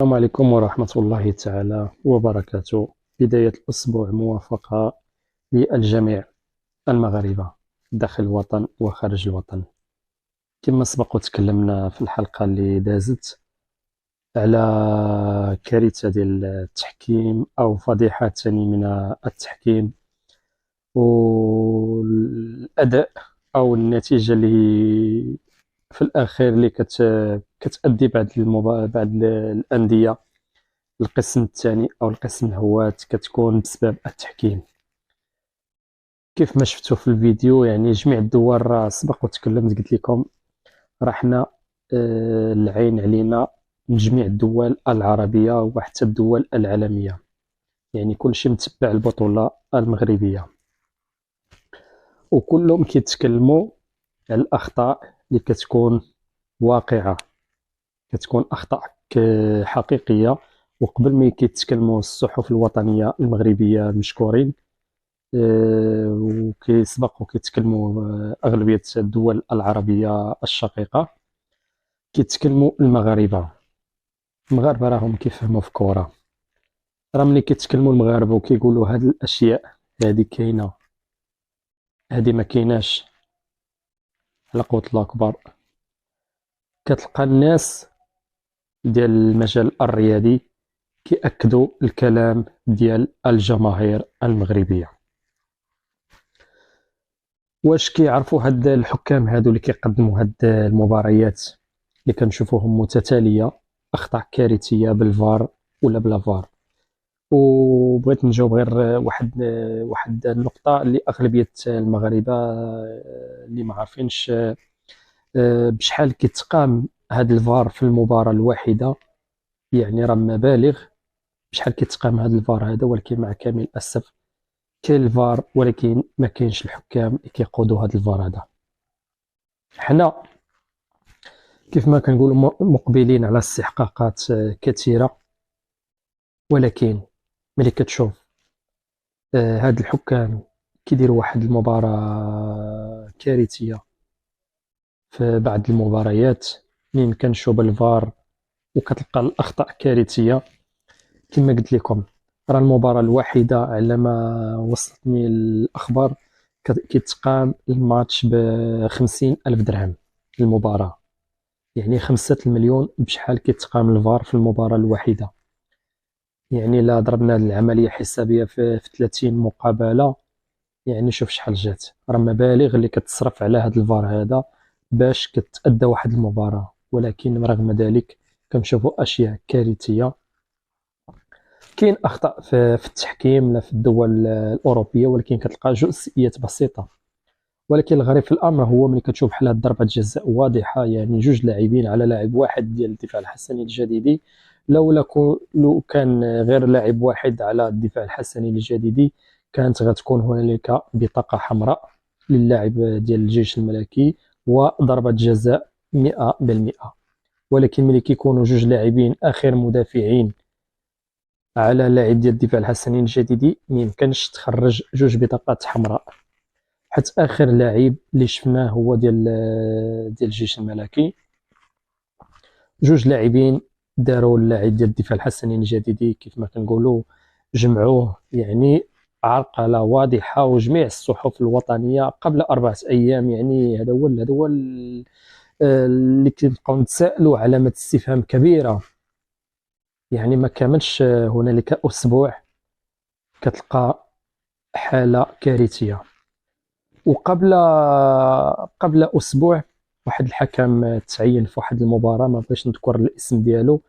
السلام عليكم ورحمة الله تعالى وبركاته. بداية الأسبوع موافقة للجميع المغاربة داخل الوطن وخارج الوطن. كما سبق وتكلمنا في الحلقة اللي دازت على كارثة ديال التحكيم أو فضيحة تاني من التحكيم والأداء أو النتيجة اللي في الأخير اللي كتأدي بعض الأندية القسم الثاني أو القسم الهوات كتكون بسبب التحكيم. كيف ما شفتوا في الفيديو يعني جميع الدول راه سبق وتكلمت قلت لكم راه حنا العين علينا من جميع الدول العربية وحتى الدول العالمية، يعني كلشي متبع البطولة المغربية وكلهم كيتكلموا على الأخطاء اللي كتكون واقعة، كتكون أخطاء حقيقية. وقبل ما كيتكلموا الصحف الوطنية المغربية المشكورين وكيسبقوا كيتكلموا أغلبية الدول العربية الشقيقة كيتكلموا المغاربة راهم كيفهموا في الكورة. راه ملي كيتكلموا المغاربة وكيقولوا هاد الأشياء هادي كاينة هادي ما كايناش على قوة الله أكبر، كتلقى الناس ديال المجال الرياضي كيأكدوا الكلام ديال الجماهير المغربية. واش كيعرفوا هاد الحكام هادو اللي كيقدموا هاد المباريات اللي كنشوفوهم متتالية أخطاء كارثية بالفار ولا بلا فار؟ وبغيت نجاوب غير واحد النقطة اللي أغلبية المغاربة اللي ما عارفينش بشحال كيتقام هاد الفار في المباراة الواحدة، يعني راه مبالغ بشحال كيتقام هاد الفار هذا. ولكن مع كامل الأسف كاين الفار ولكن ما كاينش الحكام اللي كيقودوا هاد الفار هذا. حنا كيف ما كنقولوا مقبلين على استحقاقات كثيرة، ولكن ملي كتشوف هاد الحكام كيديروا واحد المباراة كارثية في بعض المباريات منين كنشوف بالفار وكتلقى الأخطاء كارثية. كما قلت لكم راه المباراة الواحدة على ما وصلتني الأخبار كيتقام الماتش ب50,000 درهم المباراة، يعني 5 المليون بشحال كيتقام الفار في المباراة الواحدة. يعني لا ضربنا العملية حسابية في 30 مقابلة، يعني شوف شحال جات، راه مبالغ اللي كتصرف على هاد الفار هذا باش كتأدى واحد المباراة. ولكن رغم ذلك كنشوفوا أشياء كارثية. كاين أخطاء في التحكيم لا في الدول الأوروبية، ولكن كتلقى جزئيات بسيطة. ولكن الغريب في الأمر هو ملي كتشوف بحال هاد ضربة جزاء واضحة، يعني جوج لاعبين على لاعب واحد ديال الدفاع الحسني الجديدي، لو كان غير لاعب واحد على الدفاع الحسني الجديدي كانت غتكون هنالك بطاقة حمراء للاعب ديال الجيش الملكي وضربة جزاء 100%. ولكن ملي كيكونوا جوج لاعبين آخر مدافعين على لاعب ديال الدفاع الحسني الجديدي ميمكنش تخرج جوج بطاقات حمراء. حتى آخر لاعب اللي شفناه هو ديال الجيش الملكي، جوج لاعبين داروا اللاعب ديال الدفاع الحسني الجديدي كيف ما كنقولوا جمعوه، يعني عرقلة واضحة وجميع الصحف الوطنية قبل 4 أيام. يعني هذا هو اللي كنبقاو نتسائلوا علامة استفهام كبيرة. يعني ما كاملش هنالك أسبوع كتلقى حالة كارثية. قبل أسبوع واحد الحكم تعين في واحد المباراة، ما بغيتش نذكر الاسم ديالو،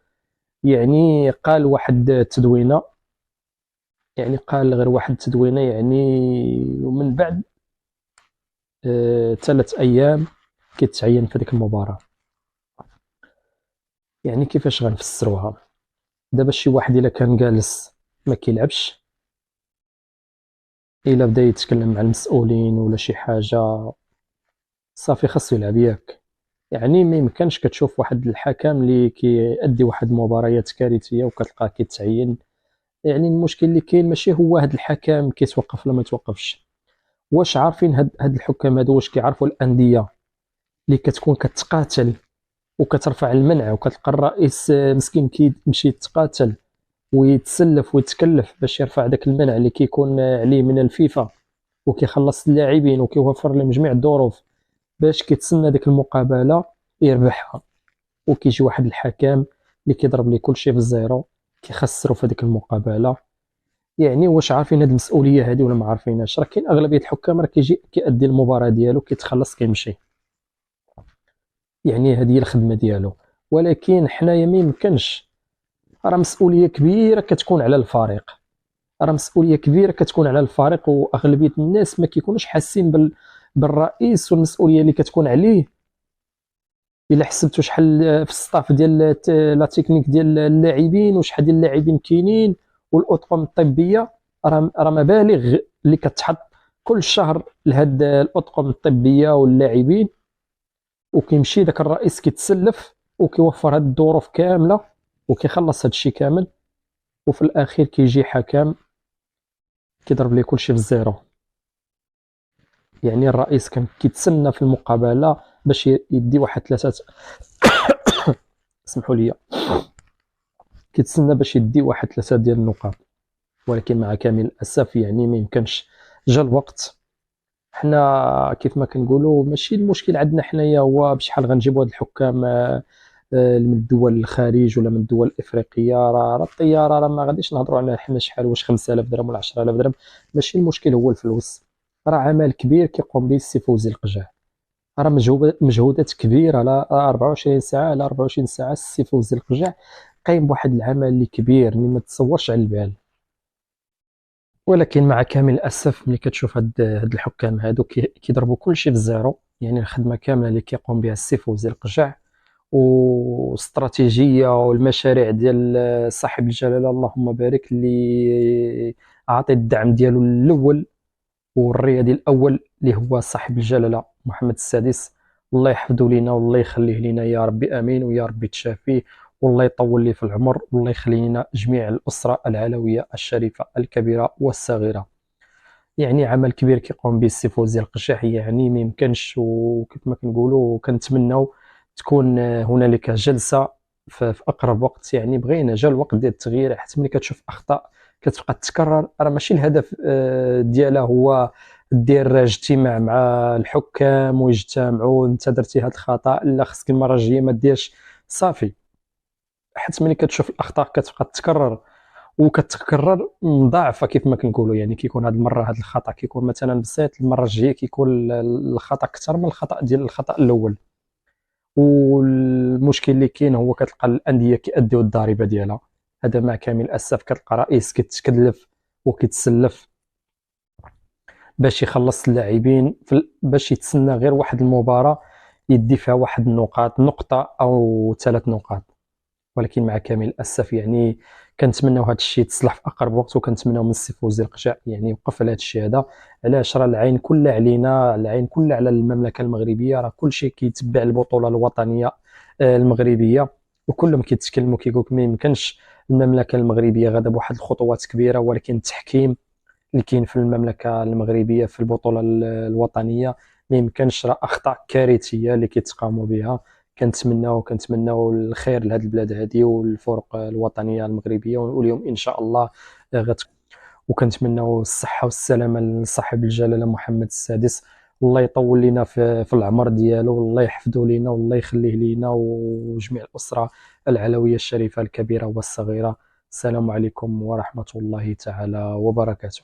يعني قال واحد التدوينة، يعني قال غير واحد التدوينة يعني ومن بعد 3 أيام كيتعين في ديك المباراة. يعني كيفاش غنفسروها دابا؟ شي واحد إلا كان جالس ما كيلعبش، إلا بدا يتكلم مع المسؤولين ولا شي حاجة صافي خاصو يلعب ياك. يعني ما يمكنش كتشوف واحد الحكم اللي كيأدي واحد المباريات كارثيه وكتلقاه كيتعين. يعني المشكل اللي كاين ماشي هو هاد الحكم كيتوقف ولا ما يتوقفش، واش عارفين هاد الحكام هادو واش كيعرفوا الأندية اللي كتكون كتقاتل وكترفع المنع، وكتلقى الرئيس مسكين كيمشي يتقاتل ويتسلف ويتكلف باش يرفع داك المنع اللي كيكون عليه من الفيفا، وكيخلص اللاعبين وكيوفر لهم جميع الظروف باش كيتسنى ديك المقابله يربحها، وكيجي واحد الحكم اللي كيضرب ليه كلشي في الزيرو، كيخسروا في هذيك المقابله. يعني واش عارفين هذه المسؤوليه هذه ولا ما عارفينهاش؟ راه كاين اغلبيه الحكام راه كيجي كيأدي المباراه ديالو كيتخلص كيمشي، يعني هذه هي الخدمه ديالو. ولكن حنايا ما يمكنش، راه مسؤوليه كبيره كتكون على الفريق، راه مسؤوليه كبيره كتكون على الفريق، واغلبيه الناس ما كيكونوش حاسين بالرئيس والمسؤوليه اللي كتكون عليه. الا حسبتوا شحال في الستاف ديال لا تكنيك ديال اللاعبين وشحال ديال اللاعبين كاينين والاطقم الطبيه، راه مبالغ اللي كتحط كل شهر لهاد الاطقم الطبيه واللاعبين، وكيمشي داك الرئيس كيتسلف وكيوفر هاد الظروف كامله وكيخلص هاد الشيء كامل، وفي الاخير كيجي حكم كيضرب ليه كلشي في الزيرو. يعني الرئيس كان كيتسنى في المقابله باش يدي واحد ثلاثه اسمحوا لي، كيتسنى باش يدي واحد ثلاثه ديال النقاط، ولكن مع كامل الاسف يعني ما يمكنش. جا الوقت، حنا كيف ما كنقولوا ماشي المشكل عندنا حنايا هو بشحال غنجيبوا هاد الحكام من الدول الخارج ولا من الدول الافريقيه. راه الطياره راه ما غاديش نهضروا على حنا شحال، واش 5000 درهم ولا 10000 درهم. ماشي المشكل هو الفلوس، راه عمل كبير كيقوم به السي فوزي القجع، راه مجهودات كبيره على 24 ساعه على 24 ساعه. السي فوزي القجع قايم بواحد العمل اللي كبير اللي ما تصورش على البال. ولكن مع كامل الاسف ملي كتشوف هاد الحكام هادو كيضربوا كلشي في الزيرو، يعني الخدمه كامله اللي كيقوم بها السي فوزي القجع واستراتيجيه والمشاريع ديال صاحب الجلاله اللهم بارك، اللي عطي الدعم ديالو الاول والريادي الاول اللي هو صاحب الجلاله محمد السادس. الله يحفظه لينا والله يخليه لينا يا ربي امين، ويا ربي تشافيه والله يطول لي في العمر، والله يخلي لنا جميع الاسره العلويه الشريفه الكبيره والصغيره. يعني عمل كبير كيقوم به السي فوزي القشاح، يعني ما يمكنش. وكيف ما كنقولوا كنتمناو تكون هنالك جلسه في اقرب وقت. يعني بغينا جا الوقت ديال التغيير، حتى ملي كتشوف اخطاء كتبقى تتكرر، راه ماشي الهدف ديالها هو دير اجتماع مع الحكام ويجتمعوا انت درتي هذا الخطا لا خصك المره الجايه ما ديرش، صافي. حتى ملي كتشوف الاخطاء كتبقى تتكرر وكتكرر مضاعفه كيف ما كنقولوا. يعني كيكون هذه المره هذا الخطا كيكون مثلا بسيط، المره الجايه كيكون الخطا اكثر من الخطا ديال الخطا الاول. والمشكل اللي كاين هو كتلقى الانديه كيأديو الضريبه ديالها. هذا مع كامل الاسف كتلقى رئيس كيتكلف وكيتسلف باش يخلص اللاعبين باش يتسنى غير واحد المباراه يدي فيها واحد النقاط، نقطه او 3 نقاط. ولكن مع كامل الاسف يعني كنتمناو هذا الشيء يتصلح في اقرب وقت، وكنتمناو من السي فوزي القجع يعني يوقف على هذا الشيء هذا. علاش؟ راه العين كلها علينا، العين كلها على المملكه المغربيه، راه كل شيء كيتبع البطوله الوطنيه المغربيه، وكلهم كيتكلموا كيقول لك ما يمكنش المملكه المغربيه غادا بواحد الخطوات كبيره، ولكن التحكيم اللي كاين في المملكه المغربيه في البطوله الوطنيه ما يمكنش، راه اخطاء كارثيه اللي كيتقاموا بها. كنتمناو الخير لهذه البلاد هذه والفرق الوطنيه المغربيه، ونقول لهم ان شاء الله وكنتمناو الصحه والسلامه لصاحب الجلاله محمد السادس. الله يطول لنا في العمر ديالو، والله يحفظه لينا والله يخليه لينا وجميع الاسره العلويه الشريفه الكبيره والصغيره. السلام عليكم ورحمه الله تعالى وبركاته.